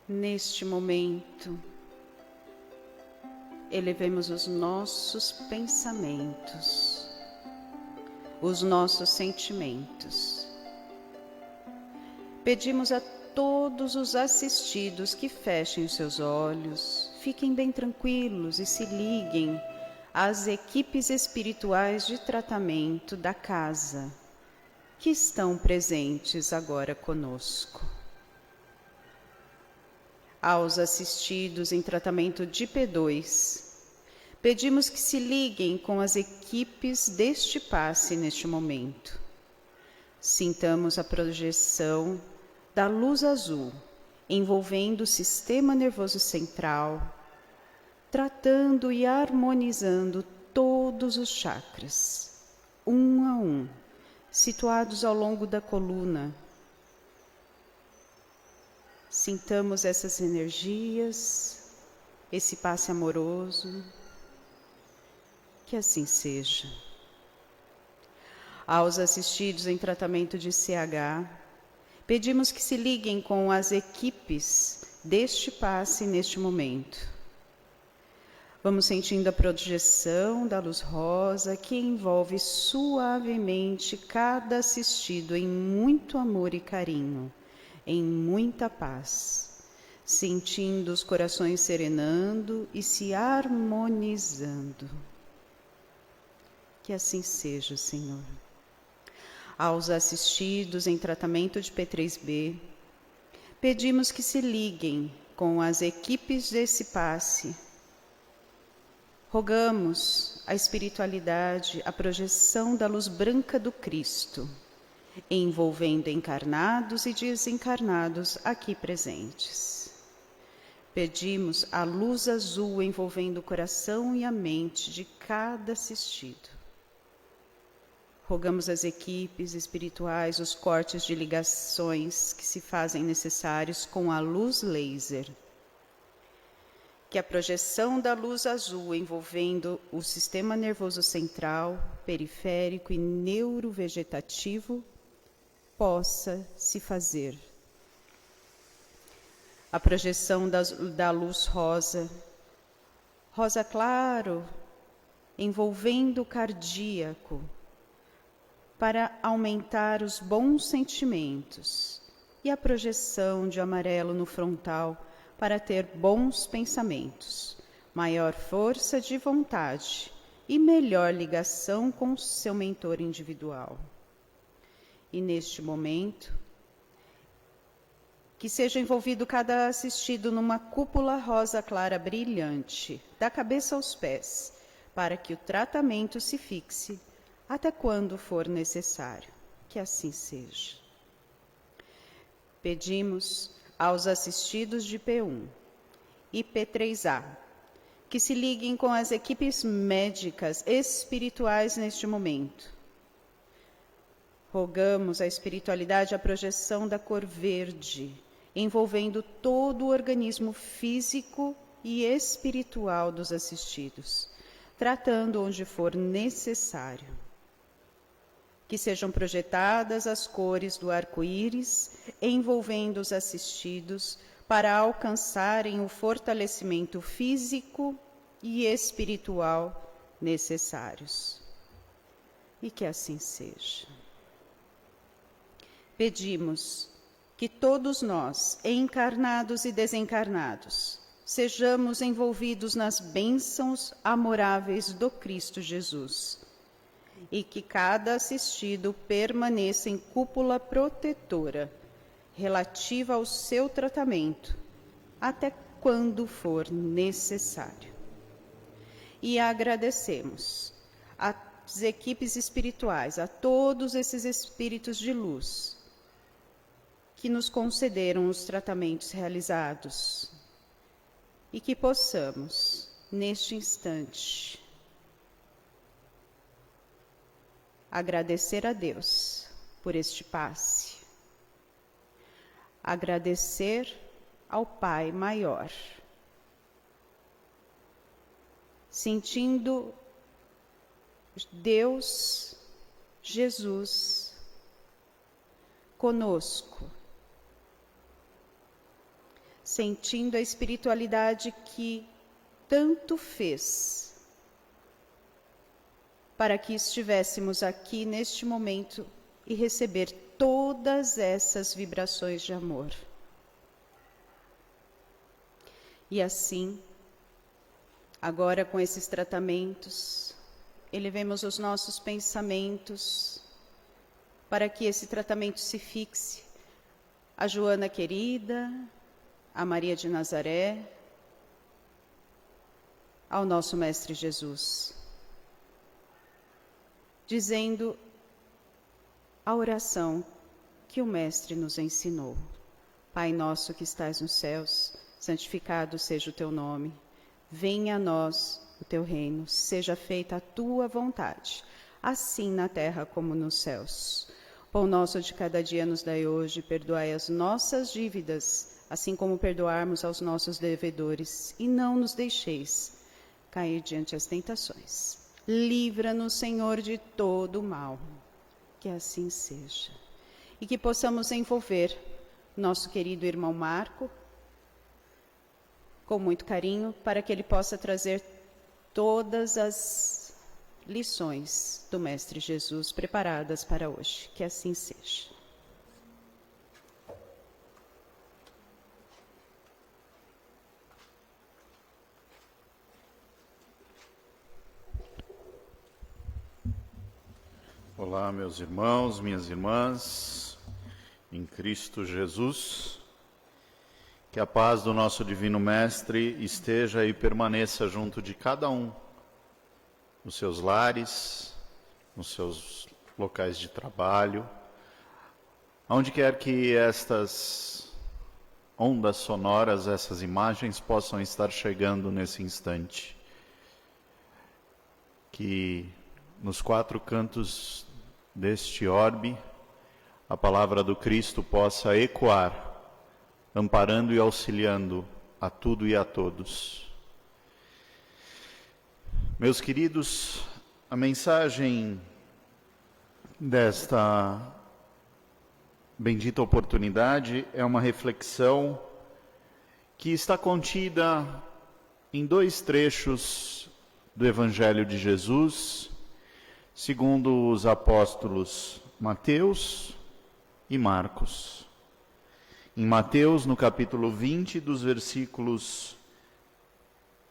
Neste momento, elevemos os nossos pensamentos, os nossos sentimentos. Pedimos a todos os assistidos que fechem os seus olhos, fiquem bem tranquilos e se liguem às equipes espirituais de tratamento da casa, que estão presentes agora conosco. Aos assistidos em tratamento de P2, pedimos que se liguem com as equipes deste passe neste momento. Sintamos a projeção da luz azul envolvendo o sistema nervoso central, tratando e harmonizando todos os chakras, um a um, situados ao longo da coluna. Sintamos essas energias, esse passe amoroso, que assim seja. Aos assistidos em tratamento de CH, pedimos que se liguem com as equipes deste passe neste momento. Vamos sentindo a projeção da luz rosa que envolve suavemente cada assistido em muito amor e carinho, em muita paz, sentindo os corações serenando e se harmonizando. Que assim seja, Senhor. Aos assistidos em tratamento de P3B, pedimos que se liguem com as equipes desse passe. Rogamos a espiritualidade, a projeção da luz branca do Cristo, envolvendo encarnados e desencarnados aqui presentes. Pedimos a luz azul envolvendo o coração e a mente de cada assistido. Rogamos às equipes espirituais os cortes de ligações que se fazem necessários com a luz laser. Que a projeção da luz azul envolvendo o sistema nervoso central, periférico e neurovegetativo possa se fazer. A projeção da luz rosa, rosa claro, envolvendo o cardíaco, para aumentar os bons sentimentos, e a projeção de amarelo no frontal, para ter bons pensamentos, maior força de vontade e melhor ligação com seu mentor individual. E neste momento, que seja envolvido cada assistido numa cúpula rosa clara brilhante, da cabeça aos pés, para que o tratamento se fixe até quando for necessário. Que assim seja. Pedimos aos assistidos de P1 e P3A que se liguem com as equipes médicas espirituais neste momento. Rogamos à espiritualidade a projeção da cor verde, envolvendo todo o organismo físico e espiritual dos assistidos, tratando onde for necessário. Que sejam projetadas as cores do arco-íris, envolvendo os assistidos, para alcançarem o fortalecimento físico e espiritual necessários. E que assim seja. Pedimos que todos nós, encarnados e desencarnados, sejamos envolvidos nas bênçãos amoráveis do Cristo Jesus, e que cada assistido permaneça em cúpula protetora relativa ao seu tratamento, até quando for necessário. E agradecemos às equipes espirituais, a todos esses espíritos de luz que nos concederam os tratamentos realizados, e que possamos, neste instante, agradecer a Deus por este passe, agradecer ao Pai Maior, sentindo Deus, Jesus, conosco, sentindo a espiritualidade que tanto fez para que estivéssemos aqui neste momento e receber todas essas vibrações de amor. E assim, agora com esses tratamentos, elevemos os nossos pensamentos para que esse tratamento se fixe a Joana querida, a Maria de Nazaré, ao nosso Mestre Jesus, dizendo a oração que o Mestre nos ensinou. Pai nosso que estais nos céus, santificado seja o teu nome. Venha a nós o teu reino, seja feita a tua vontade, assim na terra como nos céus. Pão nosso de cada dia nos dai hoje, perdoai as nossas dívidas, assim como perdoarmos aos nossos devedores, e não nos deixeis cair diante das tentações. Livra-nos, Senhor, de todo o mal. Que assim seja. E que possamos envolver nosso querido irmão Marco com muito carinho, para que ele possa trazer todas as lições do Mestre Jesus preparadas para hoje. Que assim seja. Olá, meus irmãos, minhas irmãs, em Cristo Jesus. Que a paz do nosso Divino Mestre esteja e permaneça junto de cada um, nos seus lares, nos seus locais de trabalho, onde quer que estas ondas sonoras, essas imagens possam estar chegando nesse instante. Que nos quatro cantos deste orbe, a palavra do Cristo possa ecoar, amparando e auxiliando a tudo e a todos. Meus queridos, a mensagem desta bendita oportunidade é uma reflexão que está contida em dois trechos do Evangelho de Jesus, segundo os apóstolos Mateus e Marcos. Em Mateus, no capítulo 20, dos versículos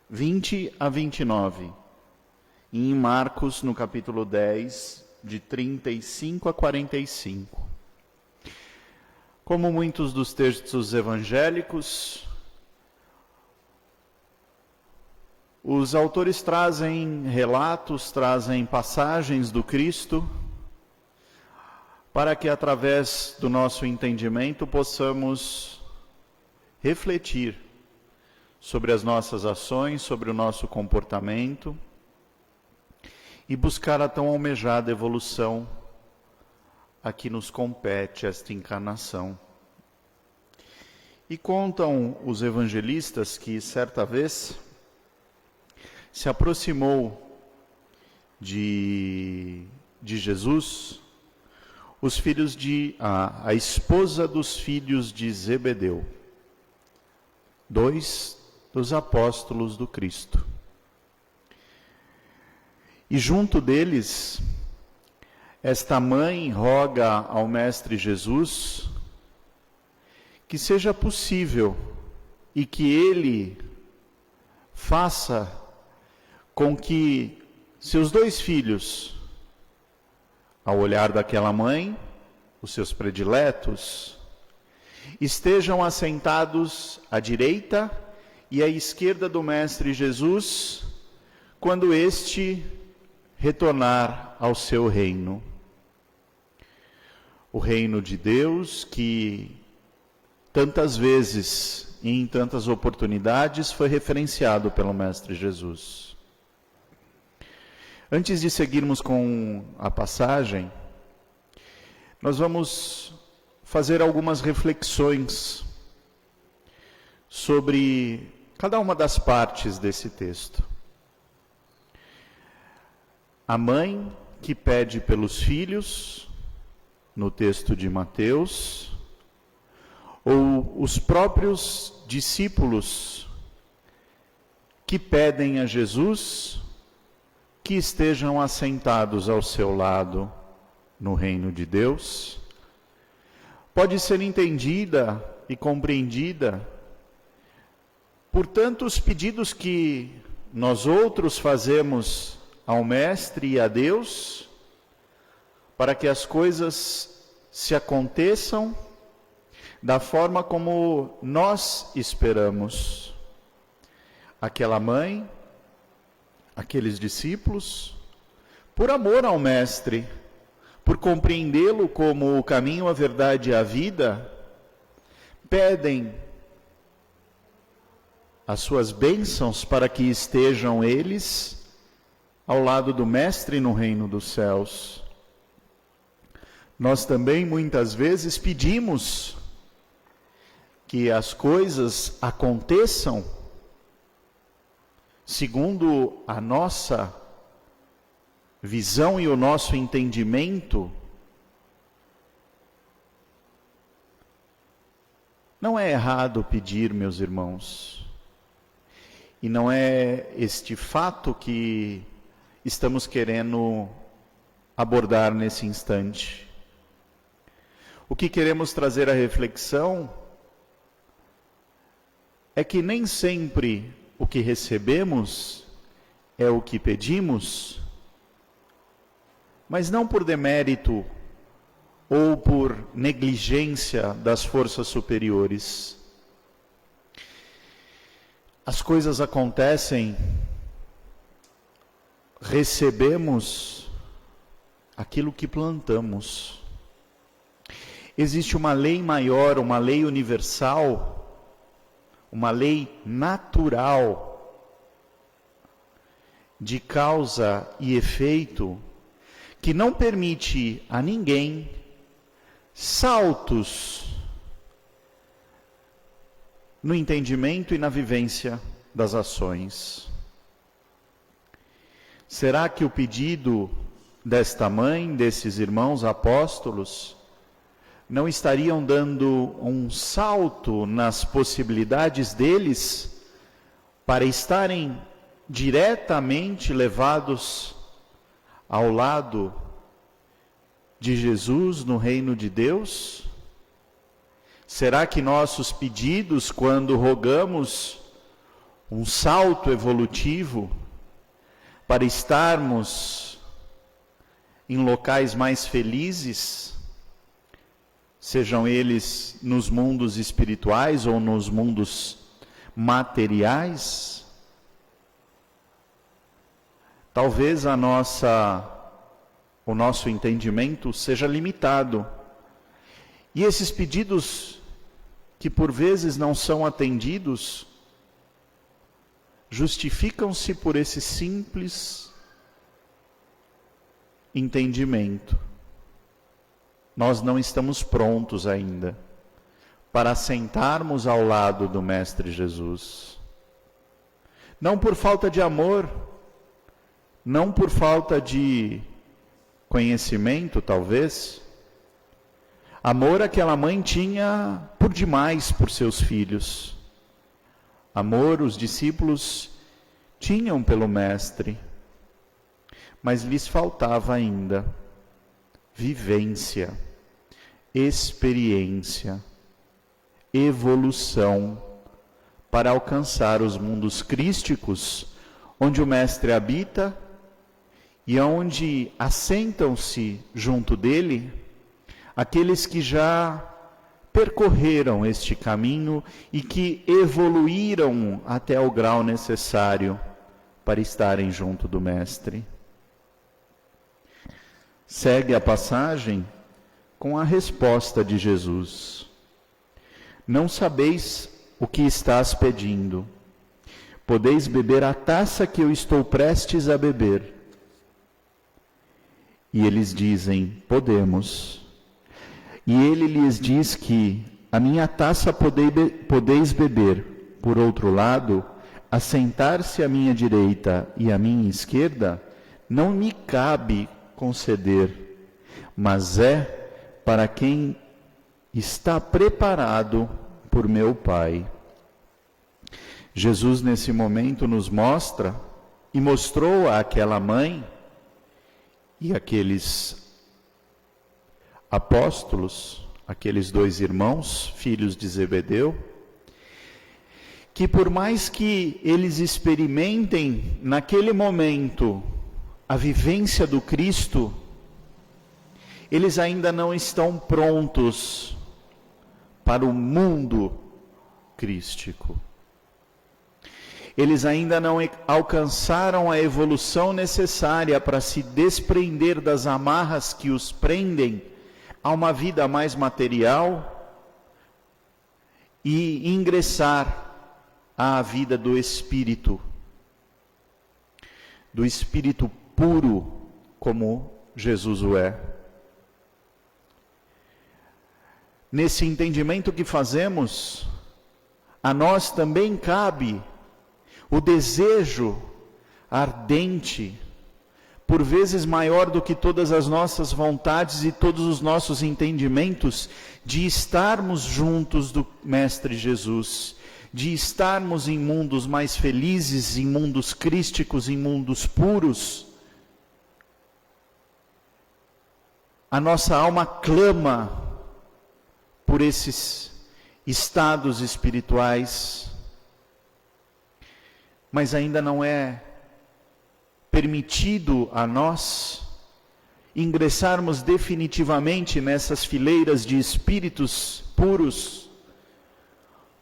20 a 29. E em Marcos, no capítulo 10, de 35 a 45. Como muitos dos textos evangélicos, os autores trazem relatos, trazem passagens do Cristo, para que através do nosso entendimento possamos refletir sobre as nossas ações, sobre o nosso comportamento e buscar a tão almejada evolução a que nos compete esta encarnação. E contam os evangelistas que certa vez se aproximou de Jesus os filhos a esposa dos filhos de Zebedeu, dois dos apóstolos do Cristo. E junto deles, esta mãe roga ao Mestre Jesus que seja possível e que ele faça com que seus dois filhos, ao olhar daquela mãe, os seus prediletos, estejam assentados à direita e à esquerda do Mestre Jesus, quando este retornar ao seu reino. O reino de Deus que tantas vezes e em tantas oportunidades foi referenciado pelo Mestre Jesus. Antes de seguirmos com a passagem, nós vamos fazer algumas reflexões sobre cada uma das partes desse texto. A mãe que pede pelos filhos, no texto de Mateus, ou os próprios discípulos que pedem a Jesus que estejam assentados ao seu lado no reino de Deus, pode ser entendida e compreendida por tantos pedidos que nós outros fazemos ao Mestre e a Deus, para que as coisas se aconteçam da forma como nós esperamos. Aquela mãe, aqueles discípulos, por amor ao Mestre, por compreendê-lo como o caminho, a verdade e a vida, pedem as suas bênçãos para que estejam eles ao lado do Mestre no reino dos céus. Nós também muitas vezes pedimos que as coisas aconteçam segundo a nossa visão e o nosso entendimento. Não é errado pedir, meus irmãos, e não é este fato que estamos querendo abordar nesse instante. O que queremos trazer à reflexão é que nem sempre o que recebemos é o que pedimos, mas não por demérito ou por negligência das forças superiores. As coisas acontecem, recebemos aquilo que plantamos. Existe uma lei maior, uma lei universal, uma lei natural de causa e efeito que não permite a ninguém saltos no entendimento e na vivência das ações. Será que o pedido desta mãe, desses irmãos apóstolos, não estariam dando um salto nas possibilidades deles para estarem diretamente levados ao lado de Jesus no reino de Deus? Será que nossos pedidos, quando rogamos um salto evolutivo para estarmos em locais mais felizes, sejam eles nos mundos espirituais ou nos mundos materiais, talvez o nosso entendimento seja limitado. E esses pedidos, que por vezes não são atendidos, justificam-se por esse simples entendimento. Nós não estamos prontos ainda para sentarmos ao lado do Mestre Jesus. Não por falta de amor, não por falta de conhecimento, talvez. Amor aquela mãe tinha por demais por seus filhos. Amor os discípulos tinham pelo Mestre, mas lhes faltava ainda vivência, experiência, evolução para alcançar os mundos crísticos, onde o Mestre habita e onde assentam-se junto dele aqueles que já percorreram este caminho e que evoluíram até o grau necessário para estarem junto do Mestre. Segue a passagem com a resposta de Jesus: não sabeis o que estás pedindo. Podeis beber a taça que eu estou prestes a beber. E eles dizem: podemos. E ele lhes diz que a minha taça podeis beber. Por outro lado, assentar-se à minha direita e à minha esquerda não me cabe conceder, mas é para quem está preparado por meu Pai. Jesus, nesse momento, nos mostra e mostrou àquela mãe e aqueles apóstolos, aqueles 2 irmãos, filhos de Zebedeu, que por mais que eles experimentem naquele momento a vivência do Cristo, eles ainda não estão prontos para o mundo crístico. Eles ainda não alcançaram a evolução necessária para se desprender das amarras que os prendem a uma vida mais material e ingressar à vida do Espírito puro, como Jesus o é. Nesse entendimento que fazemos, a nós também cabe o desejo ardente, por vezes maior do que todas as nossas vontades e todos os nossos entendimentos, de estarmos juntos do Mestre Jesus, de estarmos em mundos mais felizes, em mundos crísticos, em mundos puros. A nossa alma clama por esses estados espirituais, mas ainda não é permitido a nós ingressarmos definitivamente nessas fileiras de espíritos puros,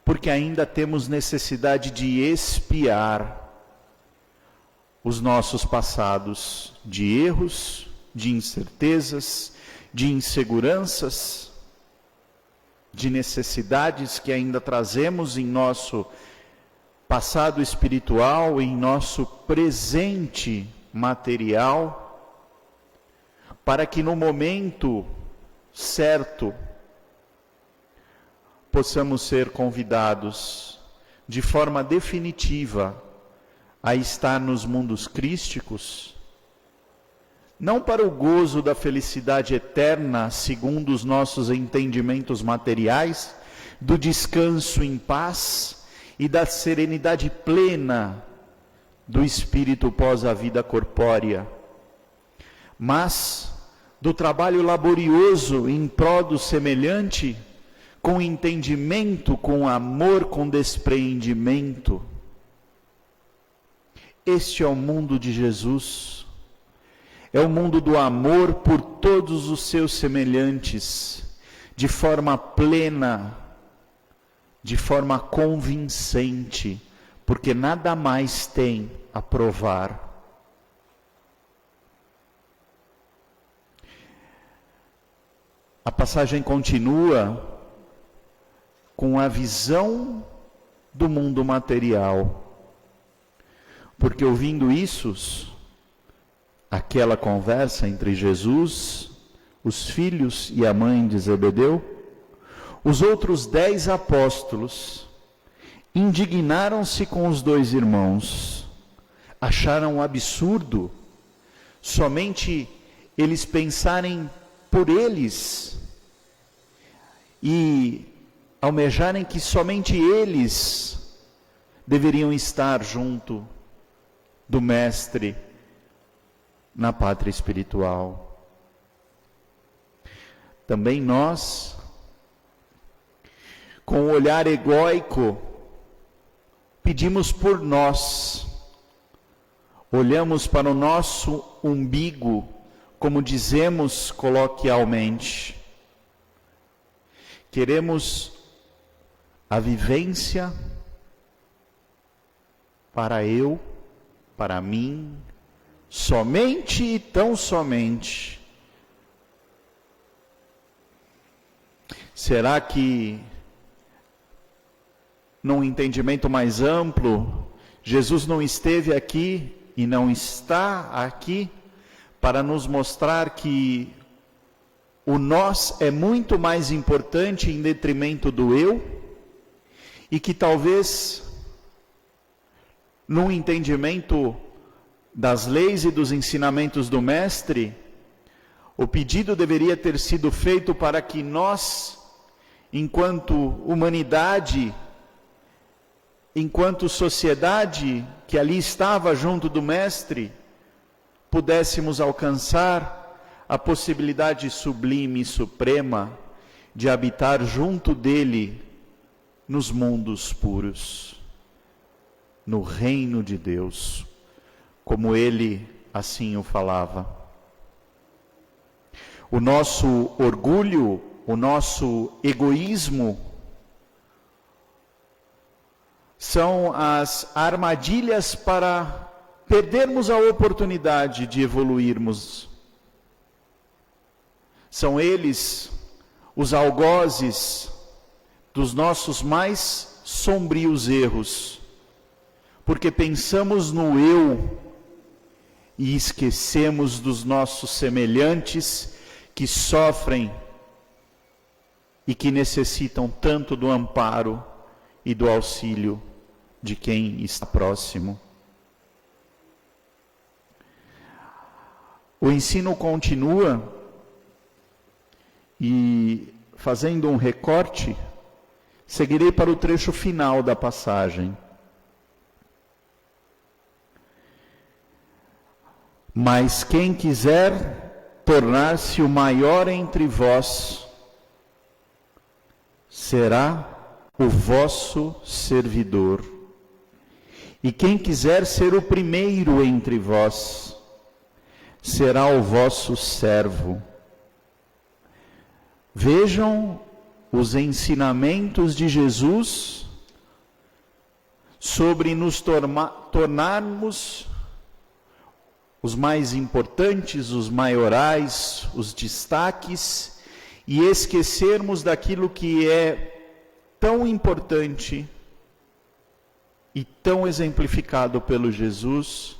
porque ainda temos necessidade de expiar os nossos passados de erros, de incertezas, de inseguranças, de necessidades que ainda trazemos em nosso passado espiritual, em nosso presente material, para que no momento certo possamos ser convidados de forma definitiva a estar nos mundos crísticos, não para o gozo da felicidade eterna, segundo os nossos entendimentos materiais, do descanso em paz e da serenidade plena do espírito pós a vida corpórea, mas do trabalho laborioso em prol do semelhante, com entendimento, com amor, com despreendimento. Este é o mundo de Jesus. É o mundo do amor por todos os seus semelhantes, de forma plena, de forma convincente, porque nada mais tem a provar. A passagem continua com a visão do mundo material, porque ouvindo isso, aquela conversa entre Jesus, os filhos e a mãe de Zebedeu, os outros 10 apóstolos indignaram-se com os 2 irmãos, acharam um absurdo somente eles pensarem por eles e almejarem que somente eles deveriam estar junto do Mestre na pátria espiritual. Também nós, com o olhar egóico, pedimos por nós, olhamos para o nosso umbigo, como dizemos coloquialmente. Queremos a vivência para eu, para mim, somente e tão somente. Será que, num entendimento mais amplo, Jesus não esteve aqui e não está aqui para nos mostrar que o nós é muito mais importante em detrimento do eu, e que talvez, num entendimento das leis e dos ensinamentos do Mestre, o pedido deveria ter sido feito para que nós enquanto humanidade, enquanto sociedade que ali estava junto do Mestre, pudéssemos alcançar a possibilidade sublime e suprema de habitar junto dele nos mundos puros, no reino de Deus, como ele assim o falava. O nosso orgulho, o nosso egoísmo são as armadilhas para perdermos a oportunidade de evoluirmos. São eles os algozes dos nossos mais sombrios erros, porque pensamos no eu e esquecemos dos nossos semelhantes que sofrem e que necessitam tanto do amparo e do auxílio de quem está próximo. O ensino continua e, fazendo um recorte, seguirei para o trecho final da passagem. Mas quem quiser tornar-se o maior entre vós, será o vosso servidor. E quem quiser ser o primeiro entre vós, será o vosso servo. Vejam os ensinamentos de Jesus sobre nos tornarmos os mais importantes, os maiorais, os destaques, e esquecermos daquilo que é tão importante e tão exemplificado pelo Jesus,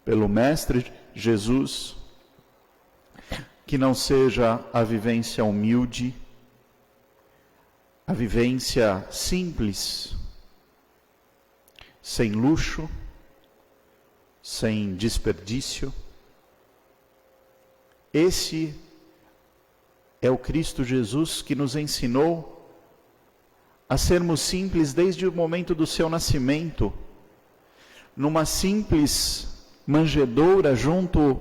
pelo Mestre Jesus, que não seja a vivência humilde, a vivência simples, sem luxo, sem desperdício. Esse é o Cristo Jesus que nos ensinou a sermos simples desde o momento do seu nascimento, numa simples manjedoura junto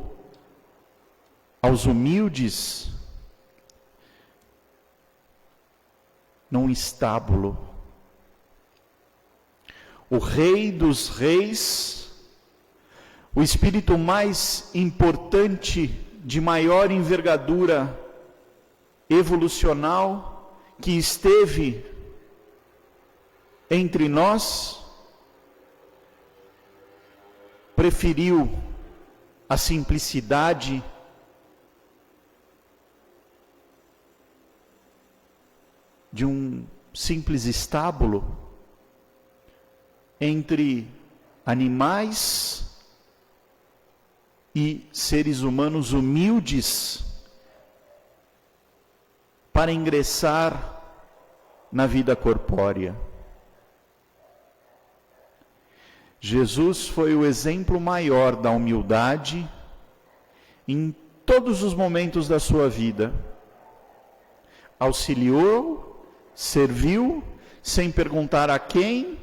aos humildes, num estábulo. O Rei dos Reis, o Espírito mais importante, de maior envergadura evolucional, que esteve entre nós, preferiu a simplicidade de um simples estábulo entre animais e seres humanos humildes para ingressar na vida corpórea. Jesus foi o exemplo maior da humildade em todos os momentos da sua vida. Auxiliou, serviu, sem perguntar a quem,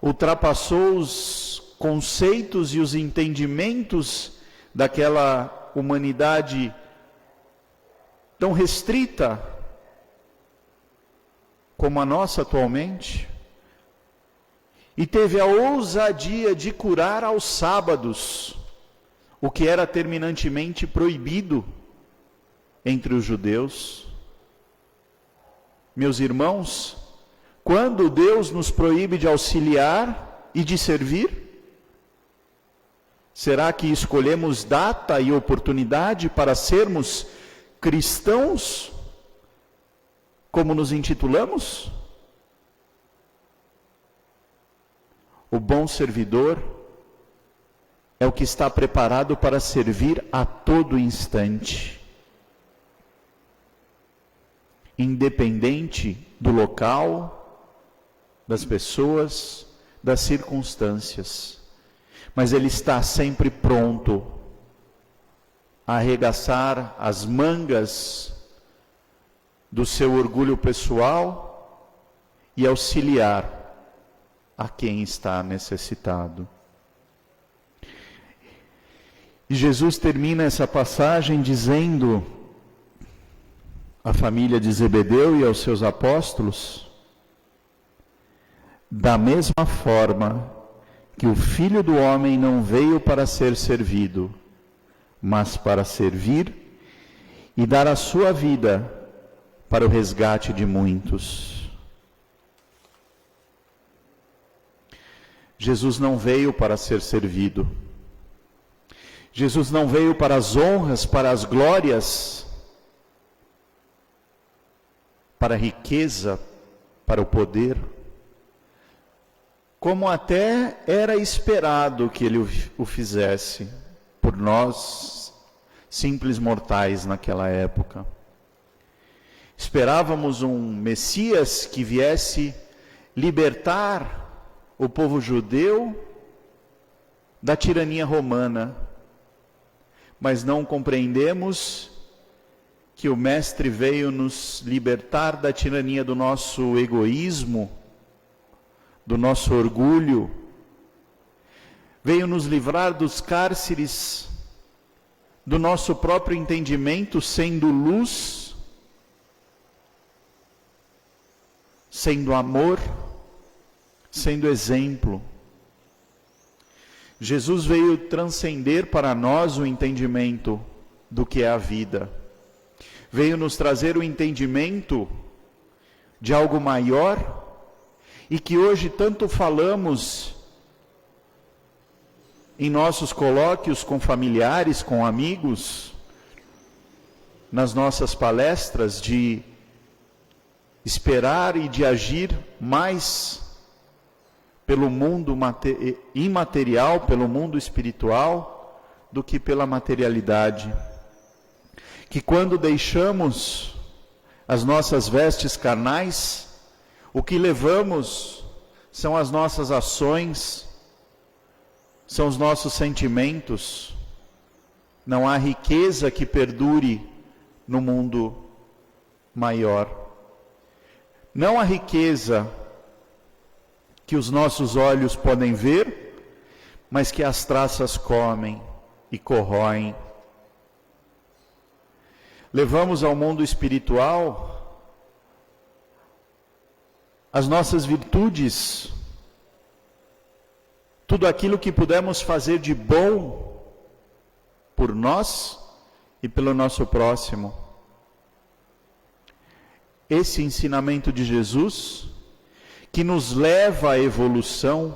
ultrapassou os conceitos e os entendimentos daquela humanidade tão restrita como a nossa atualmente, e teve a ousadia de curar aos sábados, o que era terminantemente proibido entre os judeus. Meus irmãos, quando Deus nos proíbe de auxiliar e de servir, será que escolhemos data e oportunidade para sermos cristãos, como nos intitulamos? O bom servidor é o que está preparado para servir a todo instante, independente do local, das pessoas, das circunstâncias, mas ele está sempre pronto a arregaçar as mangas do seu orgulho pessoal e auxiliar a quem está necessitado. E Jesus termina essa passagem dizendo à família de Zebedeu e aos seus apóstolos: da mesma forma que o Filho do Homem não veio para ser servido, mas para servir e dar a sua vida para o resgate de muitos. Jesus não veio para ser servido. Jesus não veio para as honras, para as glórias, para a riqueza, para o poder, como até era esperado que ele o fizesse por nós, simples mortais naquela época. Esperávamos um Messias que viesse libertar o povo judeu da tirania romana, mas não compreendemos que o Mestre veio nos libertar da tirania do nosso egoísmo, do nosso orgulho, veio nos livrar dos cárceres do nosso próprio entendimento, sendo luz, sendo amor, sendo exemplo. Jesus veio transcender para nós o entendimento do que é a vida. Veio nos trazer o entendimento de algo maior e que hoje tanto falamos em nossos colóquios com familiares, com amigos, nas nossas palestras, de esperar e de agir mais pelo mundo imaterial, pelo mundo espiritual, do que pela materialidade. Que quando deixamos as nossas vestes carnais, o que levamos são as nossas ações, são os nossos sentimentos. Não há riqueza que perdure no mundo maior. Não há riqueza que os nossos olhos podem ver, mas que as traças comem e corroem. Levamos ao mundo espiritual as nossas virtudes, tudo aquilo que pudermos fazer de bom por nós e pelo nosso próximo. Esse ensinamento de Jesus, que nos leva à evolução,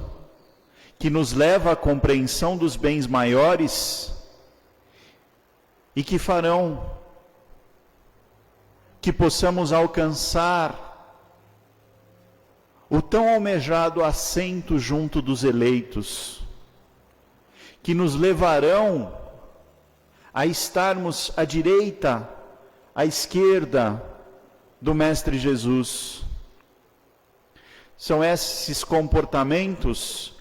que nos leva à compreensão dos bens maiores e que farão que possamos alcançar o tão almejado assento junto dos eleitos, que nos levarão a estarmos à direita, à esquerda do Mestre Jesus. São esses comportamentos,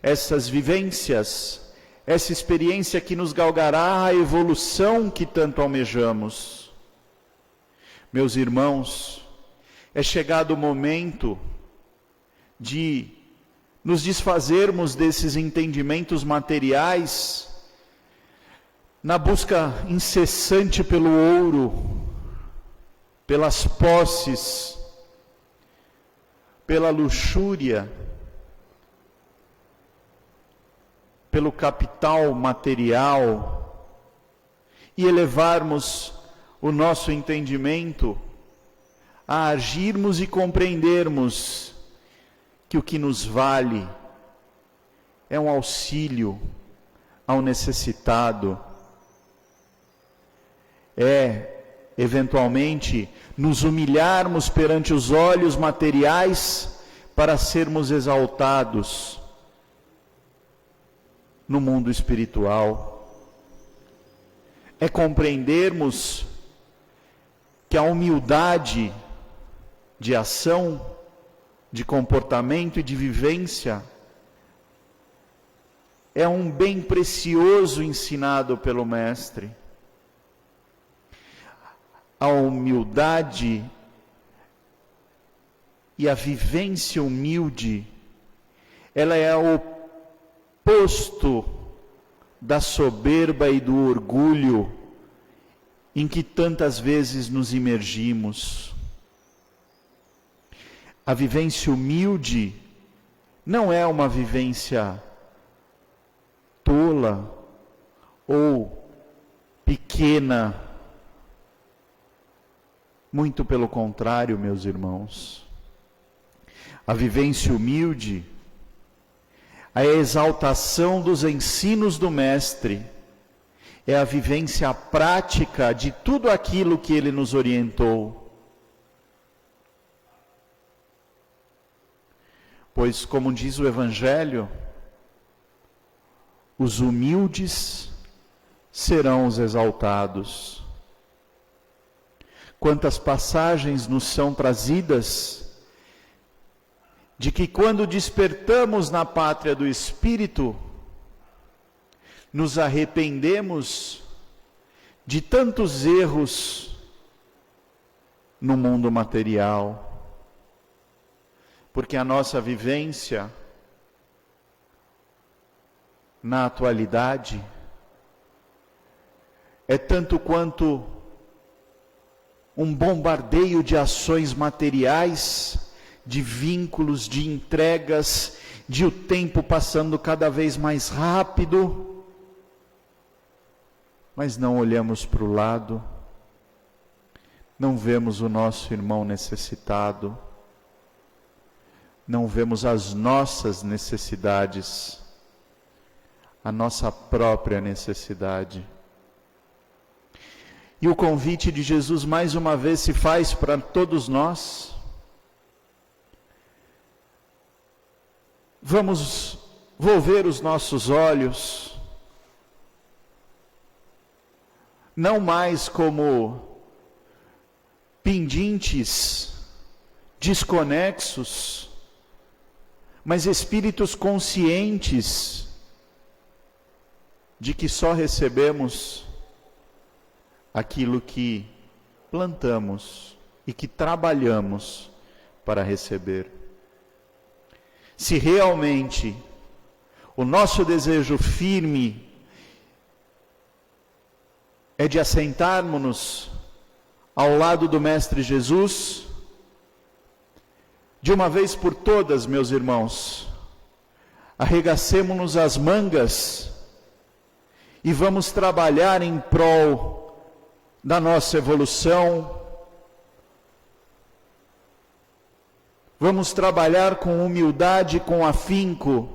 essas vivências, essa experiência que nos galgará a evolução que tanto almejamos. Meus irmãos, é chegado o momento de nos desfazermos desses entendimentos materiais na busca incessante pelo ouro, pelas posses, pela luxúria, pelo capital material, e elevarmos o nosso entendimento a agirmos e compreendermos que o que nos vale é um auxílio ao necessitado, eventualmente, nos humilharmos perante os olhos materiais para sermos exaltados no mundo espiritual. É compreendermos que a humildade de ação, de comportamento e de vivência é um bem precioso ensinado pelo Mestre. A humildade E a vivência humilde, ela é o oposto da soberba e do orgulho em que tantas vezes nos imergimos. A vivência humilde não é uma vivência tola ou pequena. Muito pelo contrário, meus irmãos. A vivência humilde é a exaltação dos ensinos do Mestre, é a vivência prática de tudo aquilo que ele nos orientou. Pois, como diz o Evangelho, os humildes serão os exaltados. Quantas passagens nos são trazidas de que quando despertamos na pátria do Espírito, nos arrependemos de tantos erros no mundo material, porque a nossa vivência na atualidade é tanto quanto um bombardeio de ações materiais, de vínculos, de entregas, de o tempo passando cada vez mais rápido, mas não olhamos para o lado, não vemos o nosso irmão necessitado, não vemos as nossas necessidades, a nossa própria necessidade. E o convite de Jesus mais uma vez se faz para todos nós. Vamos volver os nossos olhos, não mais como pendentes, desconexos, mas espíritos conscientes de que só recebemos aquilo que plantamos e que trabalhamos para receber. Se realmente o nosso desejo firme é de assentarmos-nos ao lado do Mestre Jesus, de uma vez por todas, meus irmãos, arregacemo-nos as mangas e vamos trabalhar em prol da nossa evolução. Vamos trabalhar com humildade, com afinco,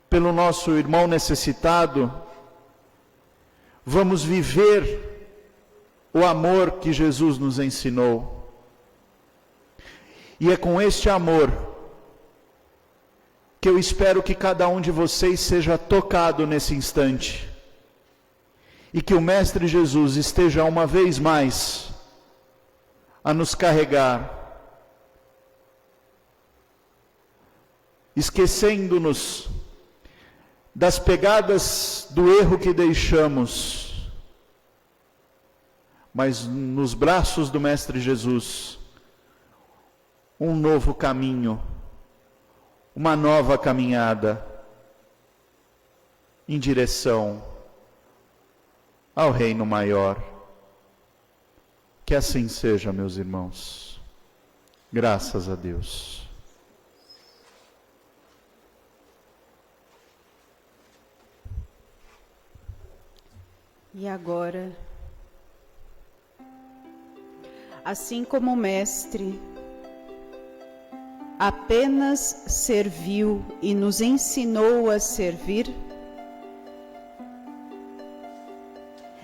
pelo nosso irmão necessitado. Vamos viver o amor que Jesus nos ensinou. E é com este amor que eu espero que cada um de vocês seja tocado nesse instante. E que o Mestre Jesus esteja uma vez mais a nos carregar, esquecendo-nos das pegadas do erro que deixamos, mas nos braços do Mestre Jesus, um novo caminho, uma nova caminhada em direção ao reino maior. Que assim seja, meus irmãos. Graças a Deus. E agora, assim como o Mestre apenas serviu e nos ensinou a servir,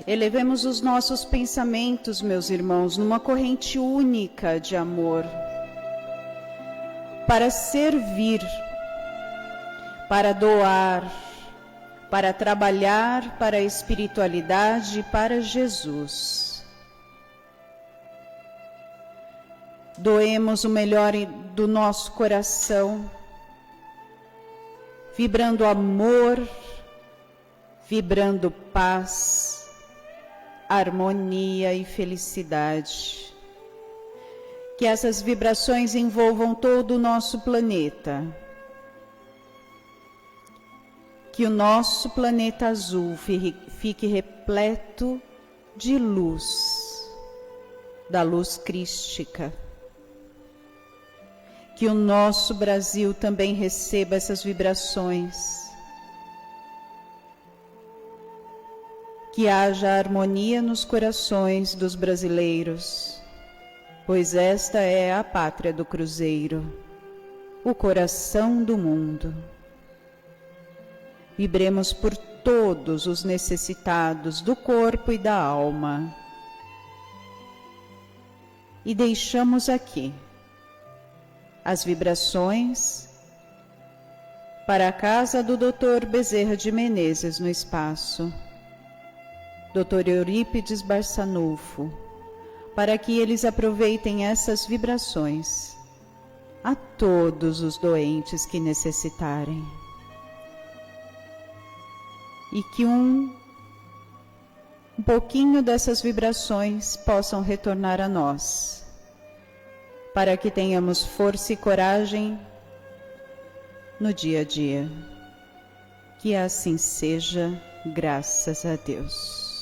elevemos os nossos pensamentos, meus irmãos, numa corrente única de amor, para servir, para doar, para trabalhar para a espiritualidade e para Jesus. Doemos o melhor do nosso coração, vibrando amor, vibrando paz, harmonia e felicidade. Que essas vibrações envolvam todo o nosso planeta. Que o nosso planeta azul fique repleto de luz, da luz crística. Que o nosso Brasil também receba essas vibrações. Que haja harmonia nos corações dos brasileiros, pois esta é a pátria do cruzeiro, o coração do mundo. Vibremos por todos os necessitados do corpo e da alma. E deixamos aqui as vibrações para a casa do Dr. Bezerra de Menezes no espaço, Dr. Eurípides Barçanufo, para que eles aproveitem essas vibrações a todos os doentes que necessitarem. E que um pouquinho dessas vibrações possam retornar a nós, para que tenhamos força e coragem no dia a dia. Que assim seja, graças a Deus.